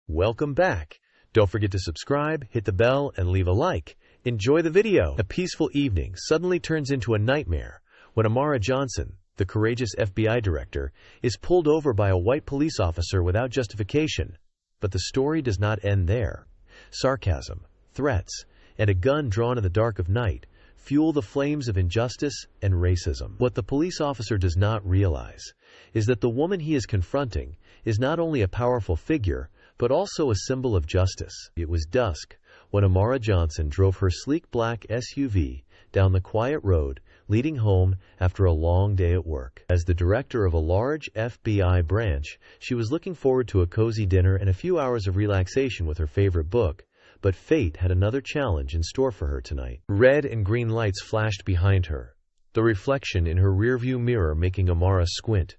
Welcome back. Don't forget to subscribe, hit the bell, and leave a like. Enjoy the video. A peaceful evening suddenly turns into a nightmare when Amara Johnson, the courageous FBI director, is pulled over by a white police officer without justification. But the story does not end there. Sarcasm, threats, and a gun drawn in the dark of night fuel the flames of injustice and racism. What the police officer does not realize is that the woman he is confronting is not only a powerful figure, but also a symbol of justice. It was dusk when Amara Johnson drove her sleek black SUV down the quiet road leading home after a long day at work. As the director of a large FBI branch, she was looking forward to a cozy dinner and a few hours of relaxation with her favorite book. But fate had another challenge in store for her tonight. Red and green lights flashed behind her, the reflection in her rearview mirror making Amara squint.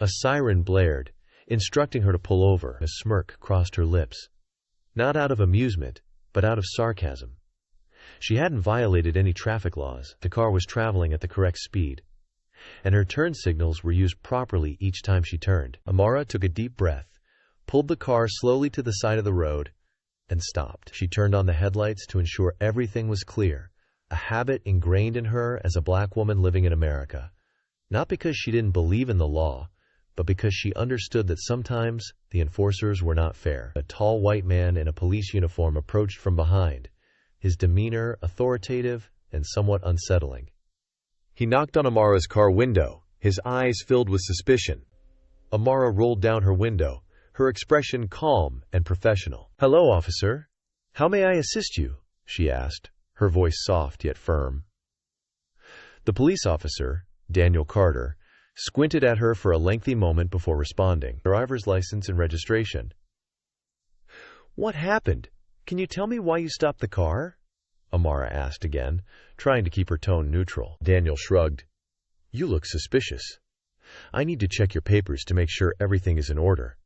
A siren blared, instructing her to pull over. A smirk crossed her lips, not out of amusement, but out of sarcasm. She hadn't violated any traffic laws. The car was traveling at the correct speed, and her turn signals were used properly each time she turned. Amara took a deep breath, pulled the car slowly to the side of the road, and stopped. She turned on the headlights to ensure everything was clear, a habit ingrained in her as a black woman living in America. Not because she didn't believe in the law, but because she understood that sometimes the enforcers were not fair. A tall white man in a police uniform approached from behind, his demeanor authoritative and somewhat unsettling. He knocked on Amara's car window, his eyes filled with suspicion. Amara rolled down her window, her expression calm and professional. "Hello, officer. How may I assist you?" she asked, her voice soft yet firm. The police officer, Daniel Carter, squinted at her for a lengthy moment before responding. "Driver's license and registration." "What happened? Can you tell me why you stopped the car?" Amara asked again, trying to keep her tone neutral. Daniel shrugged. "You look suspicious. I need to check your papers to make sure everything is in order."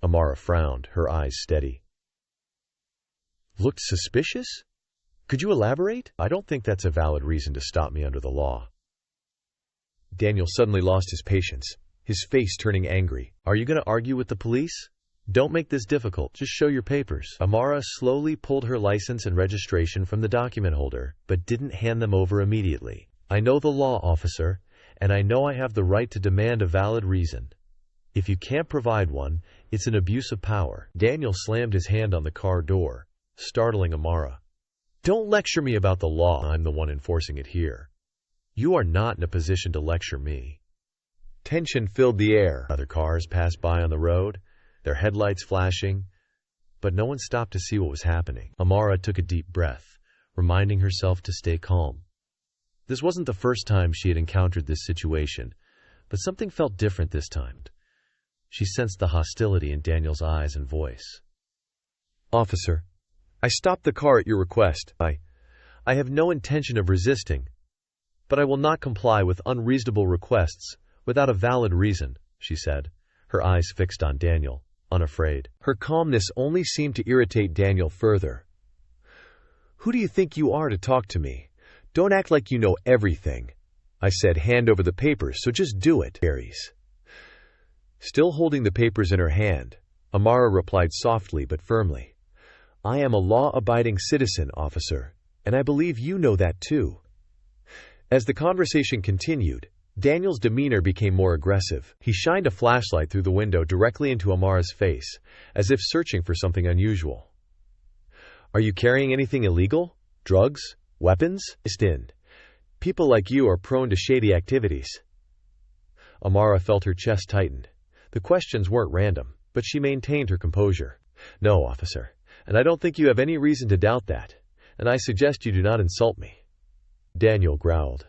Amara frowned, her eyes steady. "Looked suspicious? Could you elaborate?" "I don't think that's a valid reason to stop me under the law." Daniel suddenly lost his patience, his face turning angry. "Are you going to argue with the police? Don't make this difficult. Just show your papers." Amara slowly pulled her license and registration from the document holder, but didn't hand them over immediately. "I know the law, officer, and I know I have the right to demand a valid reason. If you can't provide one, it's an abuse of power." Daniel slammed his hand on the car door, startling Amara. "Don't lecture me about the law. I'm the one enforcing it here. You are not in a position to lecture me." Tension filled the air. Other cars passed by on the road, their headlights flashing, but no one stopped to see what was happening. Amara took a deep breath, reminding herself to stay calm. This wasn't the first time she had encountered this situation, but something felt different this time. She sensed the hostility in Daniel's eyes and voice. "Officer, I stopped the car at your request. I have no intention of resisting, but I will not comply with unreasonable requests without a valid reason," she said, her eyes fixed on Daniel, unafraid. Her calmness only seemed to irritate Daniel further. "Who do you think you are to talk to me? Don't act like you know everything. I said hand over the papers, so just do it." Berries. Still holding the papers in her hand, Amara replied softly but firmly, "I am a law-abiding citizen, officer, and I believe you know that too." As the conversation continued, Daniel's demeanor became more aggressive. He shined a flashlight through the window directly into Amara's face, as if searching for something unusual. "Are you carrying anything illegal? Drugs? Weapons?" "People like you are prone to shady activities." Amara felt her chest tighten. The questions weren't random, but she maintained her composure. "No, officer, and I don't think you have any reason to doubt that, and I suggest you do not insult me." Daniel growled.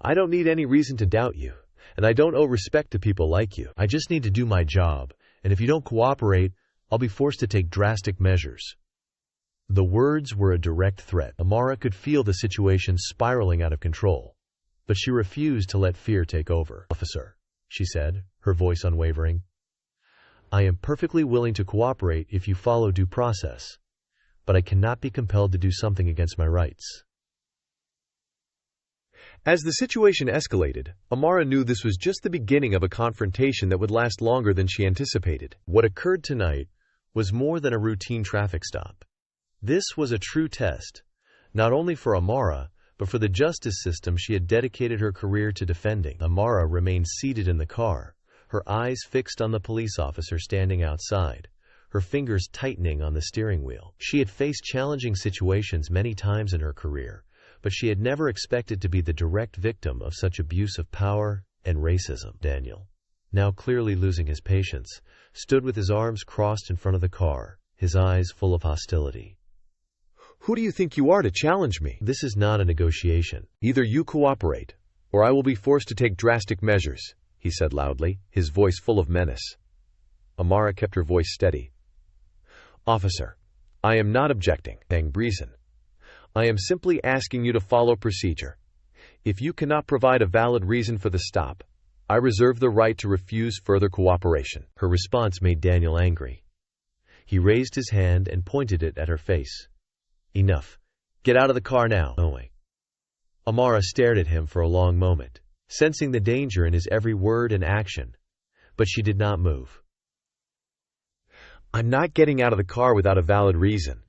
"I don't need any reason to doubt you, and I don't owe respect to people like you. I just need to do my job, and if you don't cooperate, I'll be forced to take drastic measures." The words were a direct threat. Amara could feel the situation spiraling out of control, but she refused to let fear take over. "Officer," she said, her voice unwavering, "I am perfectly willing to cooperate if you follow due process, but I cannot be compelled to do something against my rights." As the situation escalated, Amara knew this was just the beginning of a confrontation that would last longer than she anticipated. What occurred tonight was more than a routine traffic stop. This was a true test, not only for Amara, but for the justice system she had dedicated her career to defending. Amara remained seated in the car, her eyes fixed on the police officer standing outside, her fingers tightening on the steering wheel. She had faced challenging situations many times in her career, but she had never expected to be the direct victim of such abuse of power and racism. Daniel, now clearly losing his patience, stood with his arms crossed in front of the car, his eyes full of hostility. "Who do you think you are to challenge me? This is not a negotiation. Either you cooperate, or I will be forced to take drastic measures," he said loudly, his voice full of menace. Amara kept her voice steady. "Officer, I am not objecting, saying reason. I am simply asking you to follow procedure. If you cannot provide a valid reason for the stop, I reserve the right to refuse further cooperation." Her response made Daniel angry. He raised his hand and pointed it at her face. "Enough. Get out of the car now." Amara stared at him for a long moment, sensing the danger in his every word and action, but she did not move. "I'm not getting out of the car without a valid reason.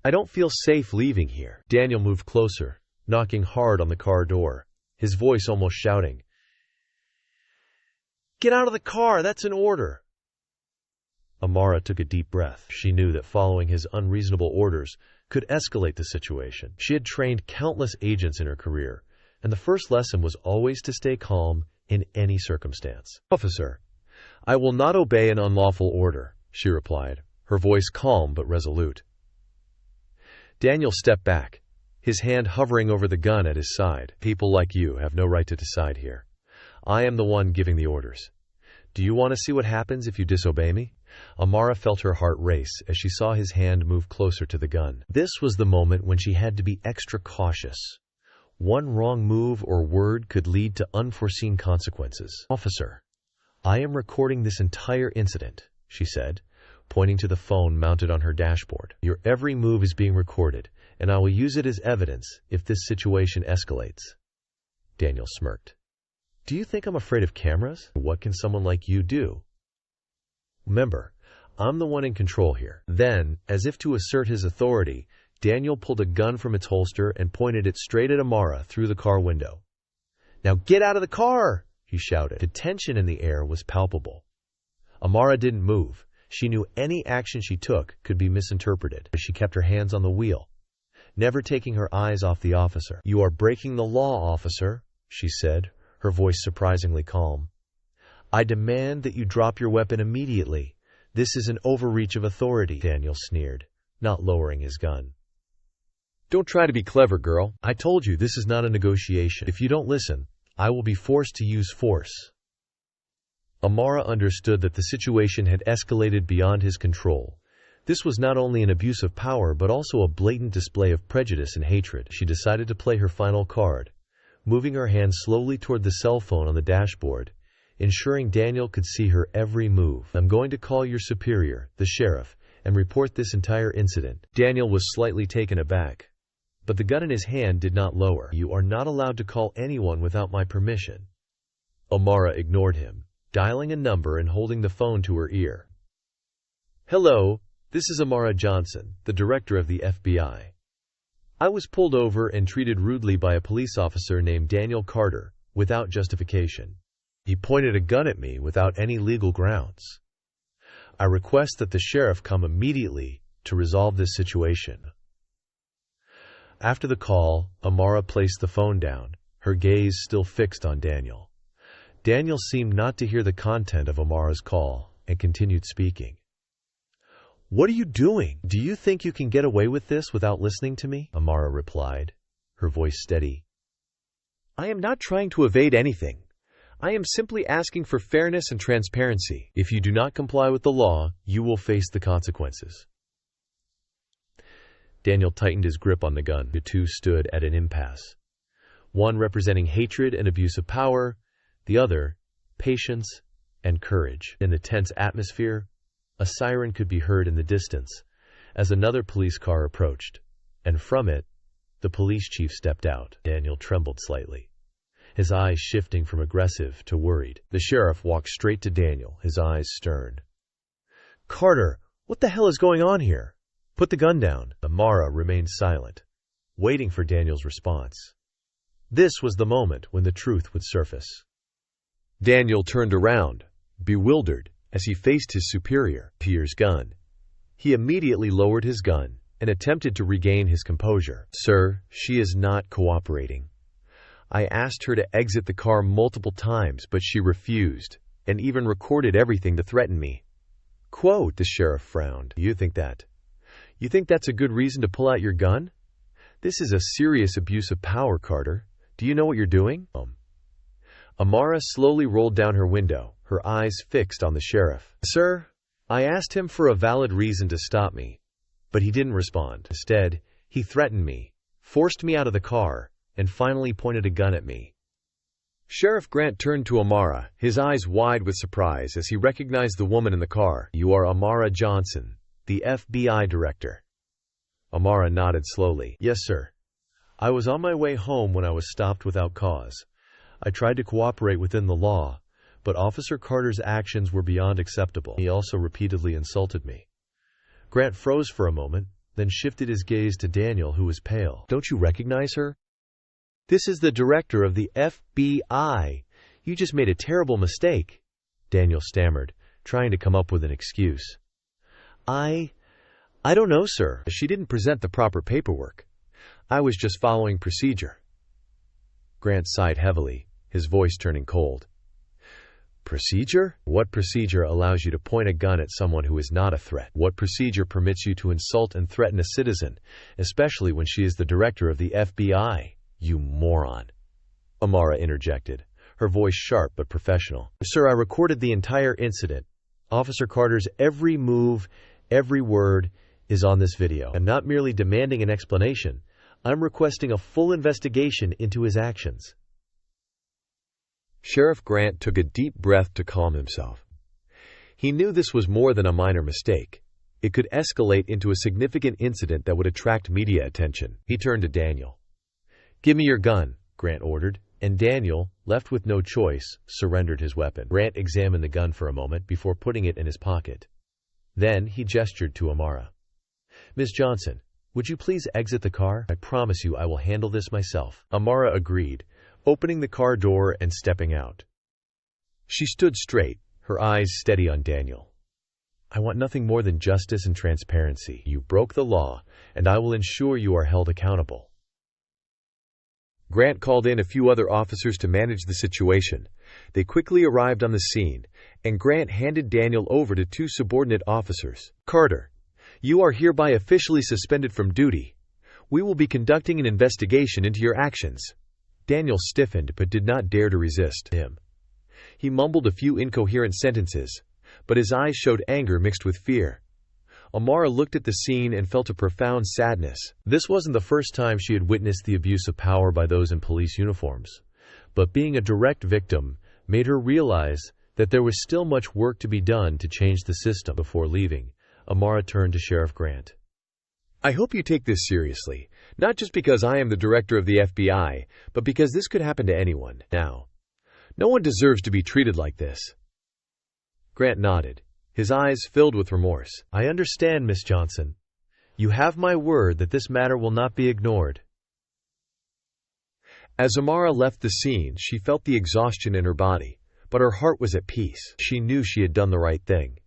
I don't feel safe leaving here." Daniel moved closer, knocking hard on the car door, his voice almost shouting. "Get out of the car, that's an order." Amara took a deep breath. She knew that following his unreasonable orders could escalate the situation. She had trained countless agents in her career, and the first lesson was always to stay calm in any circumstance. "Officer, I will not obey an unlawful order," she replied, her voice calm but resolute. Daniel stepped back, his hand hovering over the gun at his side. "People like you have no right to decide here. I am the one giving the orders. Do you want to see what happens if you disobey me?" Amara felt her heart race as she saw his hand move closer to the gun. This was the moment when she had to be extra cautious. One wrong move or word could lead to unforeseen consequences. "Officer, I am recording this entire incident," she said, pointing to the phone mounted on her dashboard. "Your every move is being recorded, and I will use it as evidence if this situation escalates." Daniel smirked. "Do you think I'm afraid of cameras? What can someone like you do? Remember, I'm the one in control here." Then, as if to assert his authority, Daniel pulled a gun from its holster and pointed it straight at Amara through the car window. "Now get out of the car!" he shouted. The tension in the air was palpable. Amara didn't move. She knew any action she took could be misinterpreted, but she kept her hands on the wheel, never taking her eyes off the officer. "You are breaking the law, officer," she said, her voice surprisingly calm. "I demand that you drop your weapon immediately. This is an overreach of authority," Daniel sneered, not lowering his gun. "Don't try to be clever, girl. I told you this is not a negotiation. If you don't listen, I will be forced to use force." Amara understood that the situation had escalated beyond his control. This was not only an abuse of power, but also a blatant display of prejudice and hatred. She decided to play her final card, moving her hand slowly toward the cell phone on the dashboard, ensuring Daniel could see her every move. "I'm going to call your superior, the sheriff, and report this entire incident." Daniel was slightly taken aback, but the gun in his hand did not lower. "You are not allowed to call anyone without my permission." Amara ignored him, dialing a number and holding the phone to her ear. "Hello, this is Amara Johnson, the director of the FBI. I was pulled over and treated rudely by a police officer named Daniel Carter, without justification. He pointed a gun at me without any legal grounds. I request that the sheriff come immediately to resolve this situation." After the call, Amara placed the phone down, her gaze still fixed on Daniel. Daniel seemed not to hear the content of Amara's call and continued speaking. "What are you doing? Do you think you can get away with this without listening to me?" Amara replied, her voice steady. "I am not trying to evade anything. I am simply asking for fairness and transparency. If you do not comply with the law, you will face the consequences." Daniel tightened his grip on the gun. The two stood at an impasse, one representing hatred and abuse of power, the other, patience and courage. In the tense atmosphere, a siren could be heard in the distance as another police car approached, and from it, the police chief stepped out. Daniel trembled slightly, his eyes shifting from aggressive to worried. The sheriff walked straight to Daniel, his eyes stern. "Carter, What the hell is going on here? Put the gun down. Amara remained silent, waiting for Daniel's response. This was the moment when the truth would surface. Daniel turned around, bewildered, as he faced his superior, Pierre's gun. He immediately lowered his gun and attempted to regain his composure. "Sir, she is not cooperating. I asked her to exit the car multiple times, but she refused, and even recorded everything to threaten me." Quote, the sheriff frowned. You think that's a good reason to pull out your gun? This is a serious abuse of power, Carter. Do you know what you're doing? Amara slowly rolled down her window, her eyes fixed on the sheriff. Sir, I asked him for a valid reason to stop me, but he didn't respond. Instead, he threatened me, forced me out of the car, and finally pointed a gun at me. Sheriff Grant turned to Amara, his eyes wide with surprise as he recognized the woman in the car. You are Amara Johnson, the FBI director. Amara nodded slowly. Yes, sir. I was on my way home when I was stopped without cause. I tried to cooperate within the law, but Officer Carter's actions were beyond acceptable. He also repeatedly insulted me. Grant froze for a moment, then shifted his gaze to Daniel, who was pale. Don't you recognize her? This is the director of the FBI. You just made a terrible mistake, Daniel stammered, trying to come up with an excuse. I don't know, sir. She didn't present the proper paperwork. I was just following procedure. Grant sighed heavily, his voice turning cold. Procedure? What procedure allows you to point a gun at someone who is not a threat? What procedure permits you to insult and threaten a citizen, especially when she is the director of the FBI? You moron. Amara interjected, her voice sharp but professional. Sir, I recorded the entire incident. Officer Carter's every move, every word is on this video. I'm not merely demanding an explanation. I'm requesting a full investigation into his actions. Sheriff Grant took a deep breath to calm himself. He knew this was more than a minor mistake. It could escalate into a significant incident that would attract media attention. He turned to Daniel. Give me your gun, Grant ordered, and Daniel, left with no choice, surrendered his weapon. Grant examined the gun for a moment before putting it in his pocket. Then he gestured to Amara. Miss Johnson, would you please exit the car? I promise you I will handle this myself. Amara agreed, opening the car door and stepping out. She stood straight, her eyes steady on Daniel. I want nothing more than justice and transparency. You broke the law, and I will ensure you are held accountable. Grant called in a few other officers to manage the situation. They quickly arrived on the scene, and Grant handed Daniel over to two subordinate officers. Carter, you are hereby officially suspended from duty. We will be conducting an investigation into your actions. Daniel stiffened but did not dare to resist him. He mumbled a few incoherent sentences, but his eyes showed anger mixed with fear. Amara looked at the scene and felt a profound sadness. This wasn't the first time she had witnessed the abuse of power by those in police uniforms, but being a direct victim made her realize that there was still much work to be done to change the system. Before leaving, Amara turned to Sheriff Grant. I hope you take this seriously, not just because I am the director of the FBI, but because this could happen to anyone. Now, no one deserves to be treated like this. Grant nodded, his eyes filled with remorse. I understand, Miss Johnson. You have my word that this matter will not be ignored. As Amara left the scene, she felt the exhaustion in her body, but her heart was at peace. She knew she had done the right thing,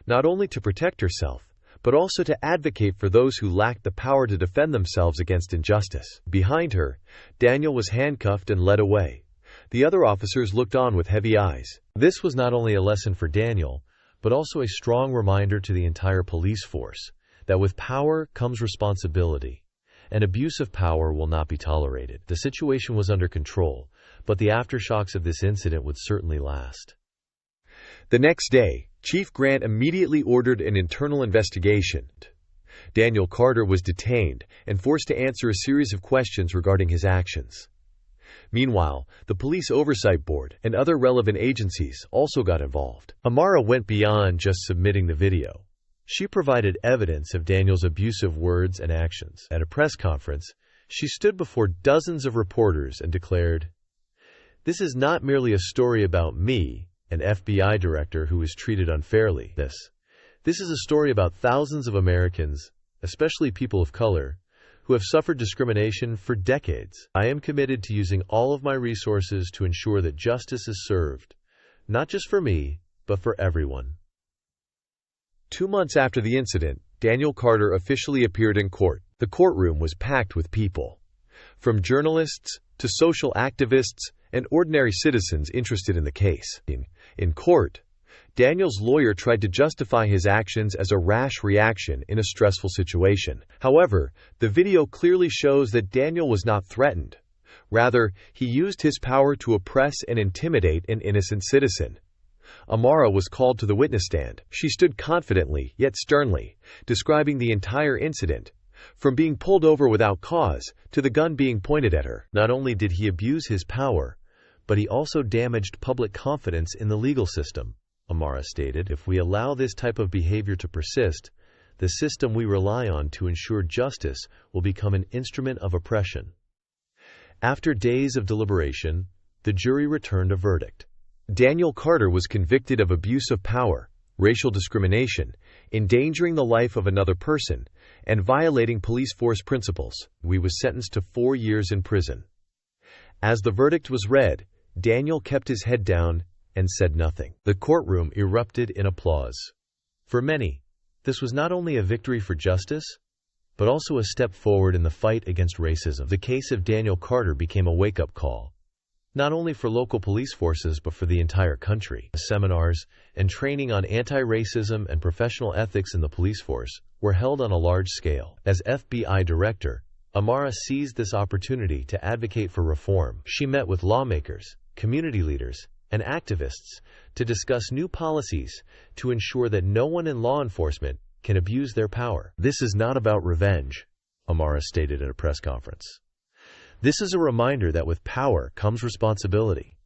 not only to protect herself, but also to advocate for those who lacked the power to defend themselves against injustice. Behind her, Daniel was handcuffed and led away. The other officers looked on with heavy eyes. This was not only a lesson for Daniel, but also a strong reminder to the entire police force that with power comes responsibility, and abuse of power will not be tolerated. The situation was under control, but the aftershocks of this incident would certainly last. The next day, Chief Grant immediately ordered an internal investigation. Daniel Carter was detained and forced to answer a series of questions regarding his actions. Meanwhile, the Police Oversight Board and other relevant agencies also got involved. Amara went beyond just submitting the video. She provided evidence of Daniel's abusive words and actions. At a press conference, she stood before dozens of reporters and declared, "This is not merely a story about me, an FBI director who was treated unfairly. This is a story about thousands of Americans, especially people of color, who have suffered discrimination for decades. I am committed to using all of my resources to ensure that justice is served, not just for me, but for everyone. 2 months after the incident, Daniel Carter officially appeared in court. The courtroom was packed with people, from journalists to social activists and ordinary citizens interested in the case. In court, Daniel's lawyer tried to justify his actions as a rash reaction in a stressful situation. However, the video clearly shows that Daniel was not threatened. Rather, he used his power to oppress and intimidate an innocent citizen. Amara was called to the witness stand. She stood confidently, yet sternly, describing the entire incident, from being pulled over without cause to the gun being pointed at her. Not only did he abuse his power, but he also damaged public confidence in the legal system, Amara stated. If we allow this type of behavior to persist, the system we rely on to ensure justice will become an instrument of oppression. After days of deliberation, the jury returned a verdict. Daniel Carter was convicted of abuse of power, racial discrimination, endangering the life of another person, and violating police force principles. He was sentenced to 4 years in prison. As the verdict was read, Daniel kept his head down and said nothing. The courtroom erupted in applause. For many, this was not only a victory for justice, but also a step forward in the fight against racism. The case of Daniel Carter became a wake-up call, not only for local police forces but for the entire country. Seminars and training on anti-racism and professional ethics in the police force were held on a large scale. As FBI director, Amara seized this opportunity to advocate for reform. She met with lawmakers, community leaders, and activists to discuss new policies to ensure that no one in law enforcement can abuse their power. This is not about revenge, Amara stated at a press conference. This is a reminder that with power comes responsibility.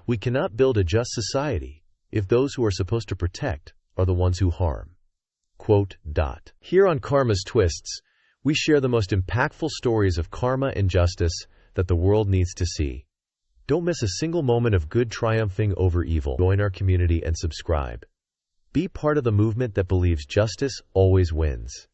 We cannot build a just society if those who are supposed to protect are the ones who harm. Quote, Here on Karma's Twists, we share the most impactful stories of karma and justice that the world needs to see. Don't miss a single moment of good triumphing over evil. Join our community and subscribe. Be part of the movement that believes justice always wins.